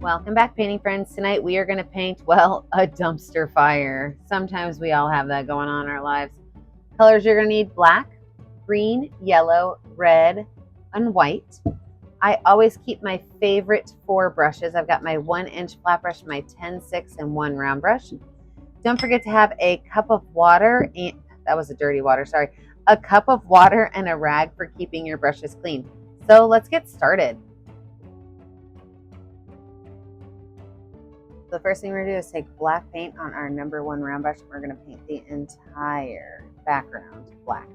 Welcome back, painting friends. Tonight we are going to paint, well, a dumpster fire. Sometimes we all have that going on in our lives. Colors you're going to need: black, green, yellow, red, and white. I always keep my favorite 4 brushes. I've got my 1-inch flat brush, my 10-6, and 1 round brush. Don't forget to have a cup of water, and that was a dirty water, sorry. A cup of water and a rag for keeping your brushes clean. So let's get started. The first thing we're going to do is take black paint on our number 1 round brush. We're going to paint the entire background black.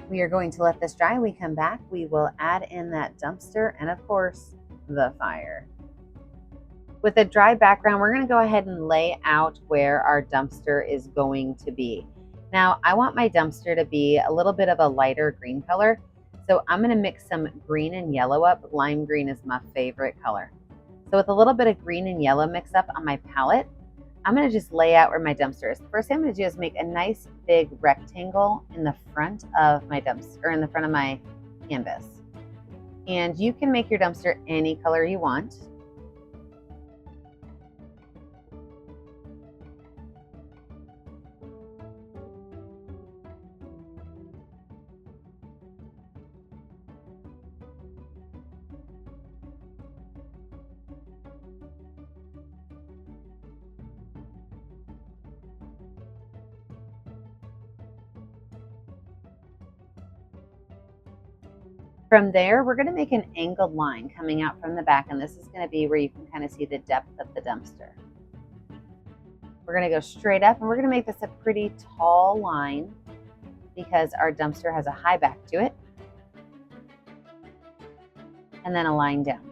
We are going to let this dry. When we come back, we will add in that dumpster and, of course, the fire. With a dry background, we're going to go ahead and lay out where our dumpster is going to be. Now, I want my dumpster to be a little bit of a lighter green color, so I'm going to mix some green and yellow up. Lime green is my favorite color. So with a little bit of green and yellow mix up on my palette, I'm going to just lay out where my dumpster is. The first thing I'm going to do is make a nice big rectangle in the front of my dumpster, or in the front of my canvas. And you can make your dumpster any color you want. From there, we're going to make an angled line coming out from the back, and this is going to be where you can kind of see the depth of the dumpster. We're going to go straight up, and we're going to make this a pretty tall line because our dumpster has a high back to it, and then a line down.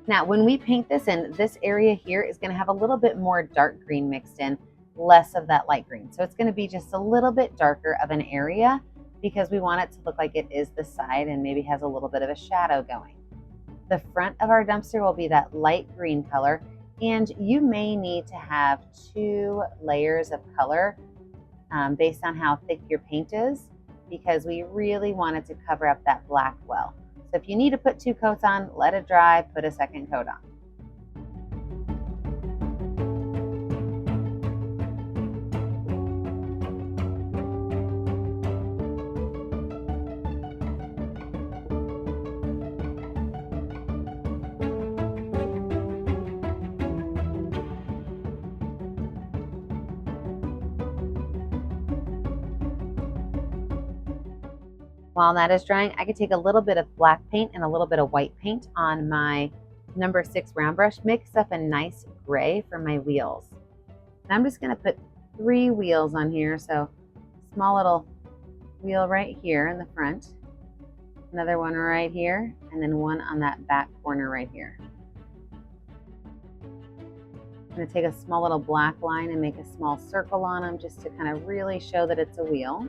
Now, when we paint this in, this area here is going to have a little bit more dark green mixed in, less of that light green. So it's going to be just a little bit darker of an area because we want it to look like it is the side and maybe has a little bit of a shadow going. The front of our dumpster will be that light green color, and you may need to have 2 layers of color based on how thick your paint is, because we really want it to cover up that black well. So if you need to put 2 coats on, let it dry, put a second coat on. While that is drying, I could take a little bit of black paint and a little bit of white paint on my number 6 round brush, mix up a nice gray for my wheels. And I'm just going to put 3 wheels on here. So small little wheel right here in the front, another one right here, and then one on that back corner right here. I'm going to take a small little black line and make a small circle on them just to kind of really show that it's a wheel.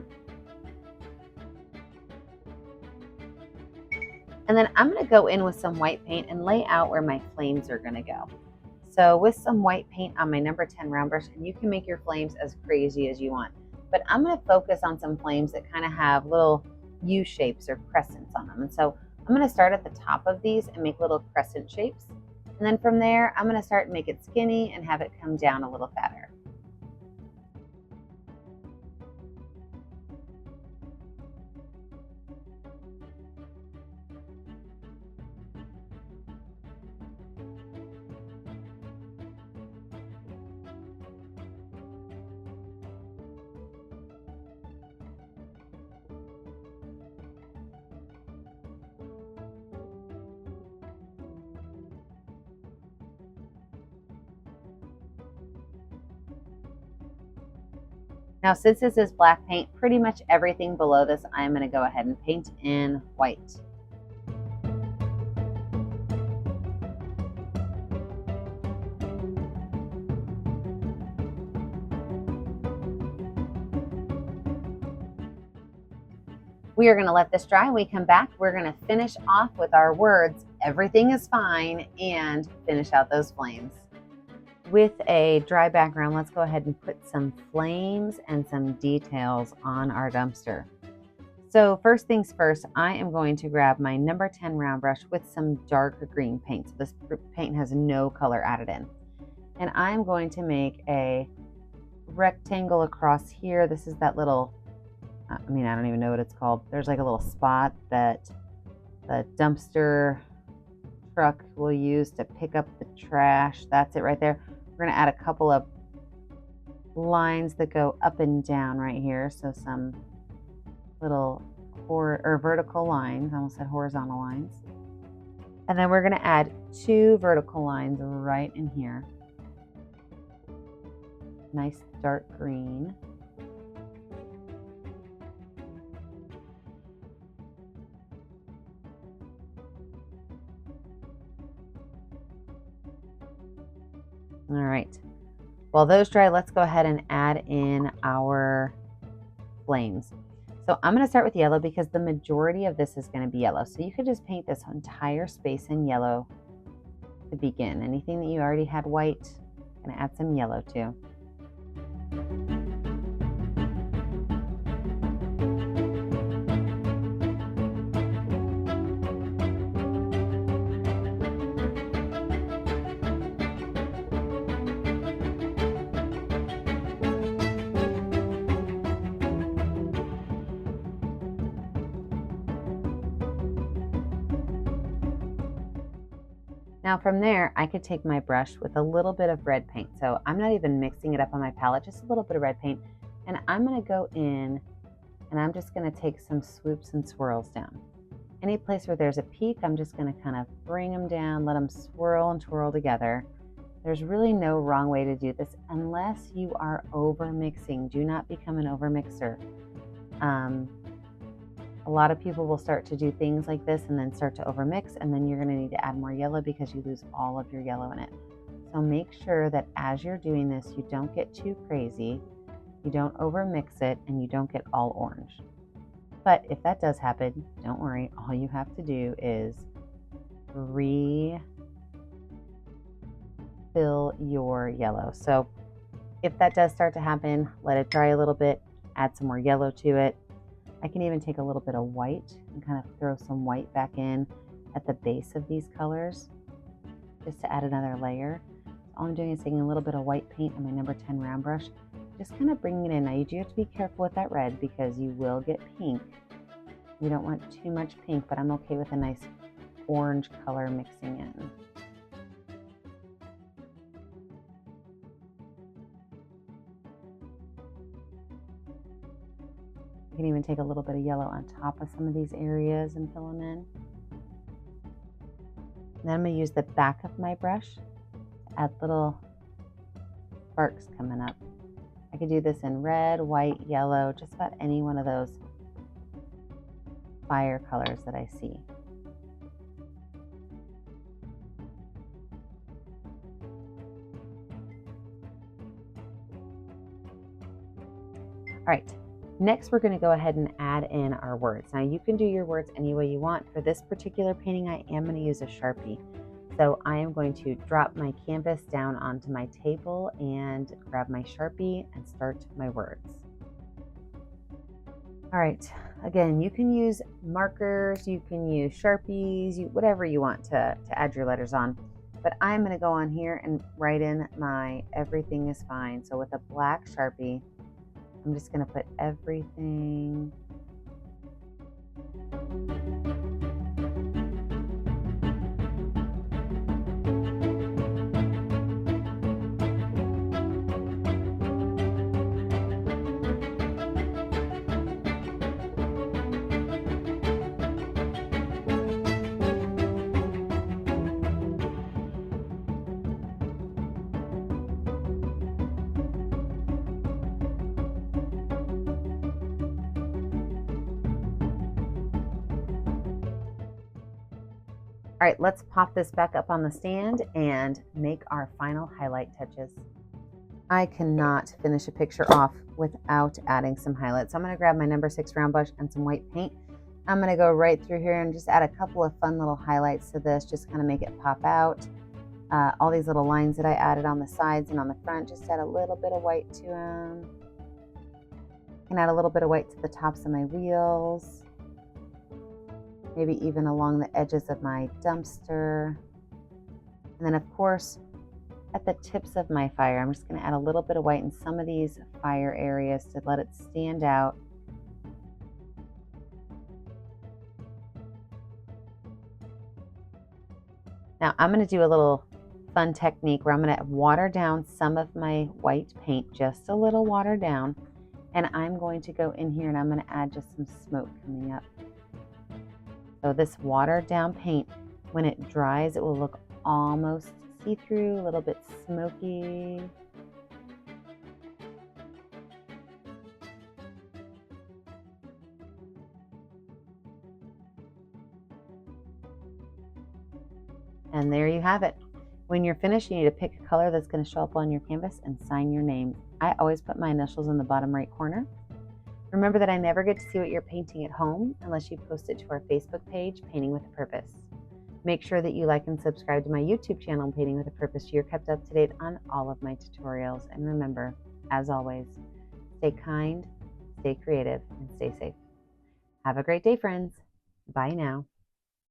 And then I'm going to go in with some white paint and lay out where my flames are going to go. So with some white paint on my number 10 round brush, and you can make your flames as crazy as you want, but I'm going to focus on some flames that kind of have little U shapes or crescents on them. And so I'm going to start at the top of these and make little crescent shapes. And then from there, I'm going to start and make it skinny and have it come down a little fatter. Now, since this is black paint, pretty much everything below this, I'm going to go ahead and paint in white. We are going to let this dry. When we come back, we're going to finish off with our words, everything is fine, and finish out those flames. With a dry background, let's go ahead and put some flames and some details on our dumpster. So first things first, I am going to grab my number 10 round brush with some dark green paint. So this paint has no color added in. And I'm going to make a rectangle across here. This is that little, I don't even know what it's called. There's like a little spot that the dumpster truck will use to pick up the trash. That's it right there. We're going to add a couple of lines that go up and down right here. So some little vertical lines. I almost said horizontal lines. And then we're going to add 2 vertical lines right in here. Nice dark green. All right. While those dry, let's go ahead and add in our flames. So I'm going to start with yellow because the majority of this is going to be yellow. So you could just paint this entire space in yellow to begin. Anything that you already had white, I'm going to add some yellow too. Now from there, I could take my brush with a little bit of red paint. So I'm not even mixing it up on my palette, just a little bit of red paint. And I'm going to go in and I'm just going to take some swoops and swirls down. Any place where there's a peak, I'm just going to kind of bring them down, let them swirl and twirl together. There's really no wrong way to do this unless you are over mixing. Do not become an over mixer. A lot of people will start to do things like this and then start to overmix, and then you're going to need to add more yellow because you lose all of your yellow in it. So make sure that as you're doing this, you don't get too crazy, you don't overmix it, and you don't get all orange. But if that does happen, don't worry. All you have to do is refill your yellow. So if that does start to happen, let it dry a little bit, add some more yellow to it. I can even take a little bit of white and kind of throw some white back in at the base of these colors just to add another layer. All I'm doing is taking a little bit of white paint on my number 10 round brush, just kind of bringing it in. Now you do have to be careful with that red because you will get pink. You don't want too much pink, but I'm okay with a nice orange color mixing in. You can even take a little bit of yellow on top of some of these areas and fill them in. And then I'm going to use the back of my brush to add little sparks coming up. I could do this in red, white, yellow, just about any one of those fire colors that I see. All right. Next, we're going to go ahead and add in our words. Now, you can do your words any way you want. For this particular painting, I am going to use a Sharpie. So I am going to drop my canvas down onto my table and grab my Sharpie and start my words. All right, again, you can use markers, you can use Sharpies, whatever you want to add your letters on. But I'm going to go on here and write in my everything is fine. So with a black Sharpie, I'm just going to put everything. All right, let's pop this back up on the stand and make our final highlight touches. I cannot finish a picture off without adding some highlights. So I'm going to grab my number 6 round brush and some white paint. I'm going to go right through here and just add a couple of fun little highlights to this, just kind of make it pop out. All these little lines that I added on the sides and on the front, just add a little bit of white to them. Can add a little bit of white to the tops of my wheels, maybe even along the edges of my dumpster. And then of course, at the tips of my fire, I'm just going to add a little bit of white in some of these fire areas to let it stand out. Now I'm going to do a little fun technique where I'm going to water down some of my white paint, just a little watered down, and I'm going to go in here and I'm going to add just some smoke coming up. So this watered down paint, when it dries, it will look almost see-through, a little bit smoky. And there you have it. When you're finished, you need to pick a color that's going to show up on your canvas and sign your name. I always put my initials in the bottom right corner. Remember that I never get to see what you're painting at home unless you post it to our Facebook page, Painting with a Purpose. Make sure that you like and subscribe to my YouTube channel, Painting with a Purpose, so you're kept up to date on all of my tutorials. And remember, as always, stay kind, stay creative, and stay safe. Have a great day, friends. Bye now.